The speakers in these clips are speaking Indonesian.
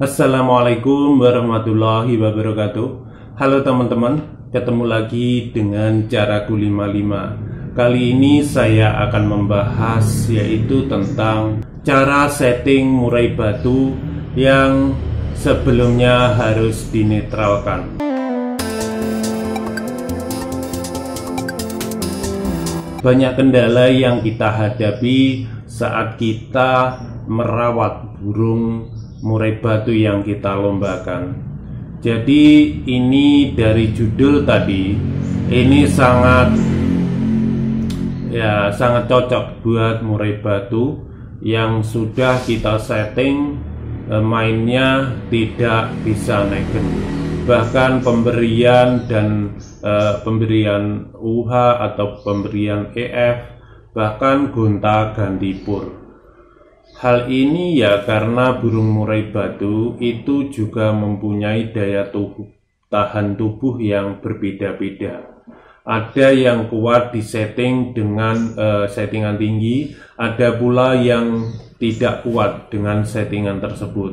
Assalamualaikum warahmatullahi wabarakatuh. Halo teman-teman, ketemu lagi dengan Caraku 55. Kali ini saya akan membahas yaitu tentang cara setting murai batu yang sebelumnya harus dinetralkan. Banyak kendala yang kita hadapi saat kita merawat burung murai batu yang kita lombakan. Jadi ini dari judul tadi, ini sangat cocok buat murai batu yang sudah kita setting mainnya tidak bisa negen. Bahkan pemberian UH atau pemberian EF, bahkan gonta ganti pur. Hal ini ya karena burung murai batu itu juga mempunyai daya tahan tubuh yang berbeda-beda. Ada yang kuat disetting dengan settingan tinggi, ada pula yang tidak kuat dengan settingan tersebut.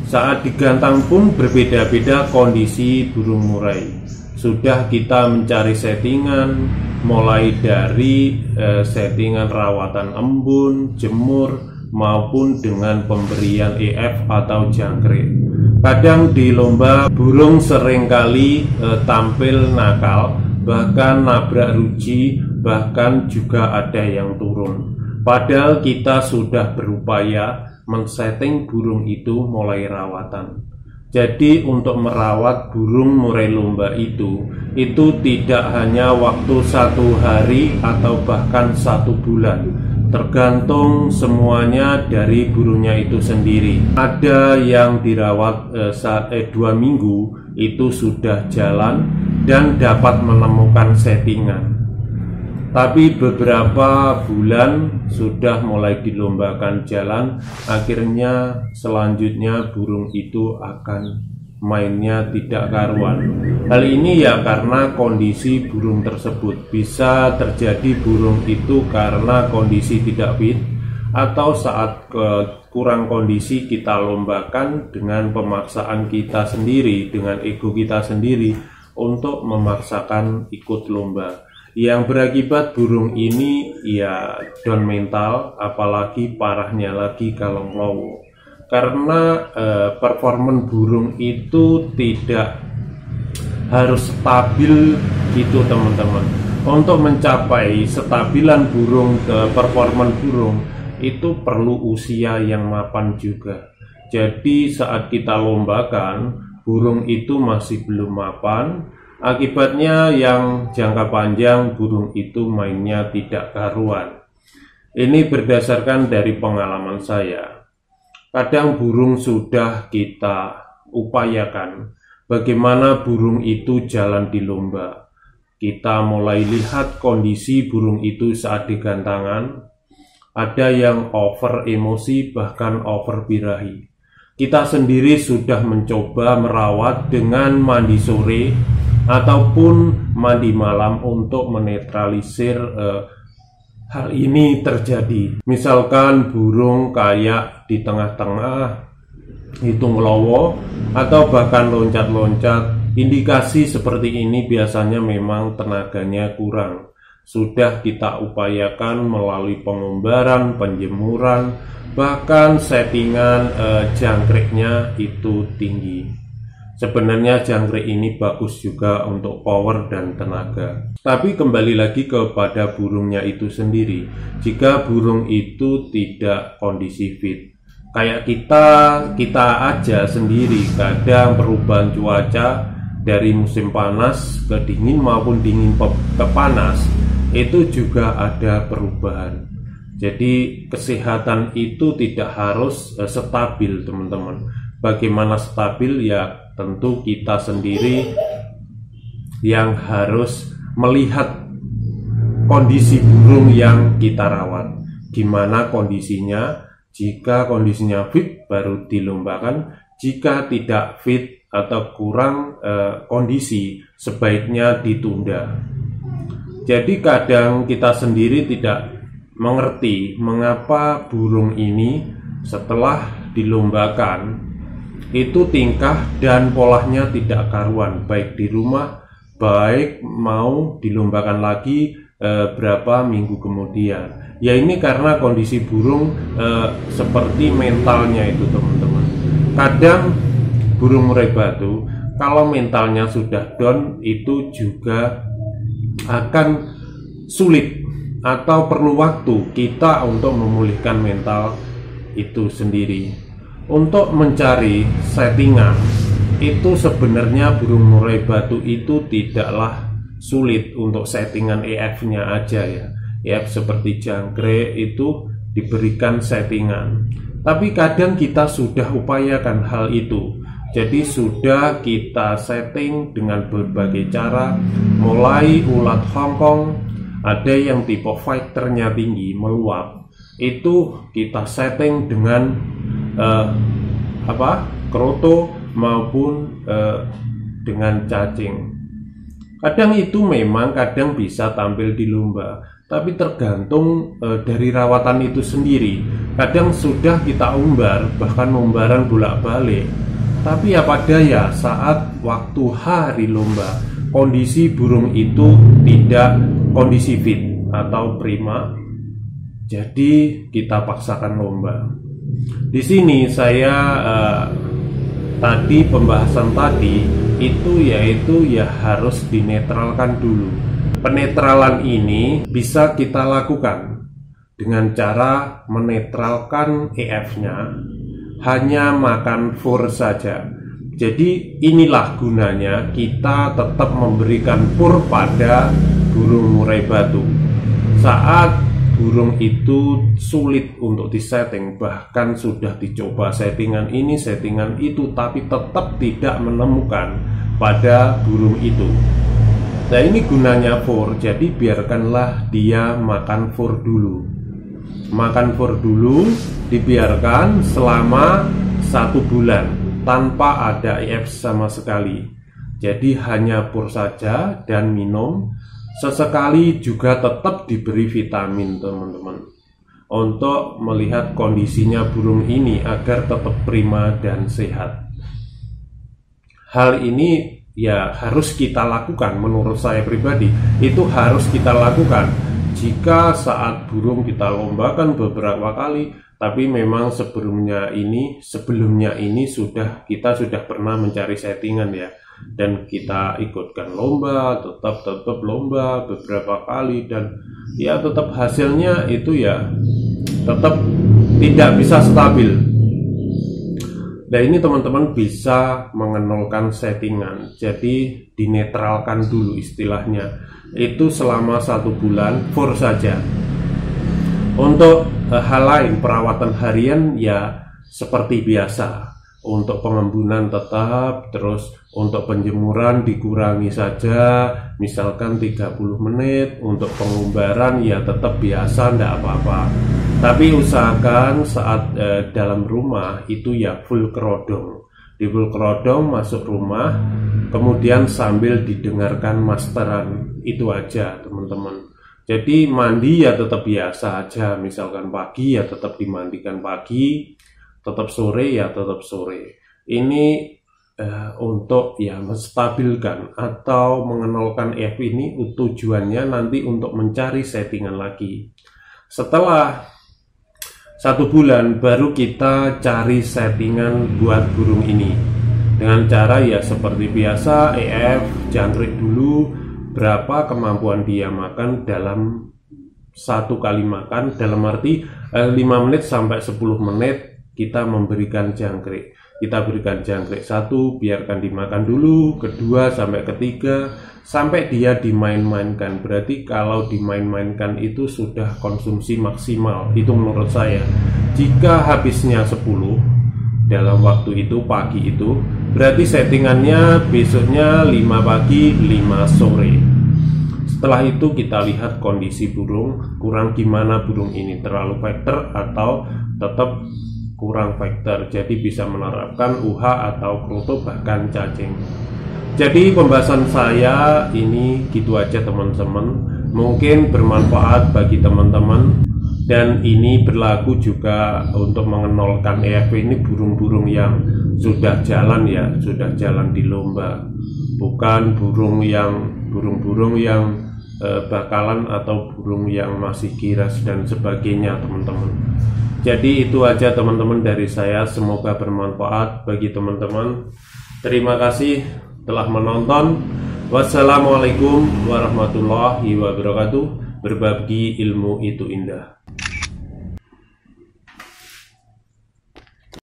Saat digantang pun berbeda-beda kondisi burung murai. Sudah kita mencari settingan, mulai dari settingan rawatan embun, jemur, maupun dengan pemberian EF atau jangkrik. Kadang di lomba burung seringkali tampil nakal, bahkan nabrak ruji, bahkan juga ada yang turun. Padahal kita sudah berupaya men-setting burung itu mulai rawatan. Jadi untuk merawat burung murai lomba itu tidak hanya waktu 1 hari atau bahkan 1 bulan. Tergantung semuanya dari burungnya itu sendiri. Ada yang dirawat 2 minggu itu sudah jalan dan dapat menemukan settingan. Tapi beberapa bulan sudah mulai dilombakan jalan, akhirnya selanjutnya burung itu akan mainnya tidak karuan. Hal ini ya karena kondisi burung tersebut. Bisa terjadi burung itu karena kondisi tidak fit, atau saat kurang kondisi kita lombakan dengan pemaksaan kita sendiri, dengan ego kita sendiri untuk memaksakan ikut lomba, yang berakibat burung ini ya down mental, apalagi parahnya lagi kalau ngelowo. Karena performan burung itu tidak harus stabil gitu teman-teman. Untuk mencapai stabilan burung, performan burung itu perlu usia yang mapan juga. Jadi saat kita lombakan burung itu masih belum mapan, akibatnya yang jangka panjang burung itu mainnya tidak karuan. Ini berdasarkan dari pengalaman saya. Kadang burung sudah kita upayakan bagaimana burung itu jalan di lomba. Kita mulai lihat kondisi burung itu saat digantangan. Ada yang over emosi, bahkan over birahi. Kita sendiri sudah mencoba merawat dengan mandi sore ataupun mandi malam untuk menetralisir hal ini terjadi. Misalkan burung kayak di tengah-tengah itu ngelowo atau bahkan loncat-loncat, indikasi seperti ini biasanya memang tenaganya kurang. Sudah kita upayakan melalui pengumbaran, penjemuran, bahkan settingan jangkriknya itu tinggi. Sebenarnya jangkrik ini bagus juga untuk power dan tenaga. Tapi kembali lagi kepada burungnya itu sendiri. Jika burung itu tidak kondisi fit, kayak kita aja sendiri, kadang perubahan cuaca dari musim panas ke dingin maupun dingin ke panas, itu juga ada perubahan. Jadi kesehatan itu tidak harus stabil teman-teman. Bagaimana stabil ya tentu kita sendiri yang harus melihat kondisi burung yang kita rawat. Gimana kondisinya, jika kondisinya fit baru dilombakan, jika tidak fit atau kurang kondisi sebaiknya ditunda. Jadi kadang kita sendiri tidak mengerti mengapa burung ini setelah dilombakan itu tingkah dan polanya tidak karuan, baik di rumah baik mau dilombakan lagi berapa minggu kemudian. Ya ini karena kondisi burung seperti mentalnya itu teman-teman. Kadang burung murai batu kalau mentalnya sudah down itu juga akan sulit atau perlu waktu kita untuk memulihkan mental itu sendiri. Untuk mencari settingan itu sebenarnya burung murai batu itu tidaklah sulit untuk settingan EF-nya aja ya. EF seperti jangkrik itu diberikan settingan. Tapi kadang kita sudah upayakan hal itu. Jadi sudah kita setting dengan berbagai cara, mulai ulat Hongkong, ada yang tipe fighternya tinggi meluap, itu kita setting dengan kroto maupun dengan cacing. Kadang itu memang kadang bisa tampil di lomba, tapi tergantung dari rawatan itu sendiri. Kadang sudah kita umbar, bahkan umbaran bolak-balik, tapi apa daya saat waktu hari lomba kondisi burung itu tidak kondisi fit atau prima, jadi kita paksakan lomba. Di sini saya tadi pembahasan tadi itu yaitu ya harus dinetralkan dulu. Penetralan ini bisa kita lakukan dengan cara menetralkan EF-nya, hanya makan fur saja. Jadi inilah gunanya kita tetap memberikan fur pada burung murai batu. Saat burung itu sulit untuk disetting, bahkan sudah dicoba settingan ini, settingan itu, tapi tetap tidak menemukan pada burung itu. Nah ini gunanya fur, jadi biarkanlah dia makan fur dulu. Makan fur dulu, dibiarkan selama 1 bulan tanpa ada EF sama sekali. Jadi hanya fur saja dan minum. Sesekali juga tetap diberi vitamin teman-teman, untuk melihat kondisinya burung ini agar tetap prima dan sehat. Hal ini ya harus kita lakukan, menurut saya pribadi itu harus kita lakukan. Jika saat burung kita lombakan beberapa kali, tapi memang sebelumnya ini kita sudah pernah mencari settingan ya, dan kita ikutkan lomba, tetap lomba beberapa kali, dan ya tetap hasilnya itu ya tetap tidak bisa stabil. Nah ini teman-teman bisa mengenolkan settingan, jadi dinetralkan dulu istilahnya. Itu selama 1 bulan fur saja. Untuk hal lain perawatan harian ya seperti biasa. Untuk pengembunan tetap, terus untuk penjemuran dikurangi saja, misalkan 30 menit. Untuk pengumbaran ya tetap biasa, tidak apa-apa. Tapi usahakan saat dalam rumah itu ya full kerodong. Di full kerodong masuk rumah, kemudian sambil didengarkan masteran, itu aja teman-teman. Jadi mandi ya tetap biasa aja, misalkan pagi ya tetap dimandikan pagi, tetap sore ya tetap sore. Ini untuk ya menstabilkan atau mengenolkan EF ini, tujuannya nanti untuk mencari settingan lagi. Setelah 1 bulan baru kita cari settingan buat burung ini dengan cara ya seperti biasa, EF jangkrik dulu berapa kemampuan dia makan dalam 1 kali makan, dalam arti 5 menit sampai 10 menit kita memberikan jangkrik. Kita berikan jangkrik 1, biarkan dimakan dulu, kedua sampai ketiga, sampai dia dimain-mainkan. Berarti kalau dimain-mainkan itu sudah konsumsi maksimal, itu menurut saya. Jika habisnya 10 dalam waktu itu, pagi itu, berarti settingannya besoknya 5 pagi, 5 sore. Setelah itu kita lihat kondisi burung, kurang gimana burung ini, terlalu fighter atau tetap kurang faktor, jadi bisa menerapkan UH atau kroto bahkan cacing. Jadi pembahasan saya ini gitu aja teman-teman, mungkin bermanfaat bagi teman-teman. Dan ini berlaku juga untuk mengenalkan EFW ini burung-burung yang sudah jalan ya, sudah jalan di lomba, bukan burung-burung yang bakalan atau burung yang masih kiras dan sebagainya, teman-teman. Jadi itu aja teman-teman dari saya, semoga bermanfaat bagi teman-teman. Terima kasih telah menonton. Wassalamualaikum warahmatullahi wabarakatuh. Berbagi ilmu itu indah.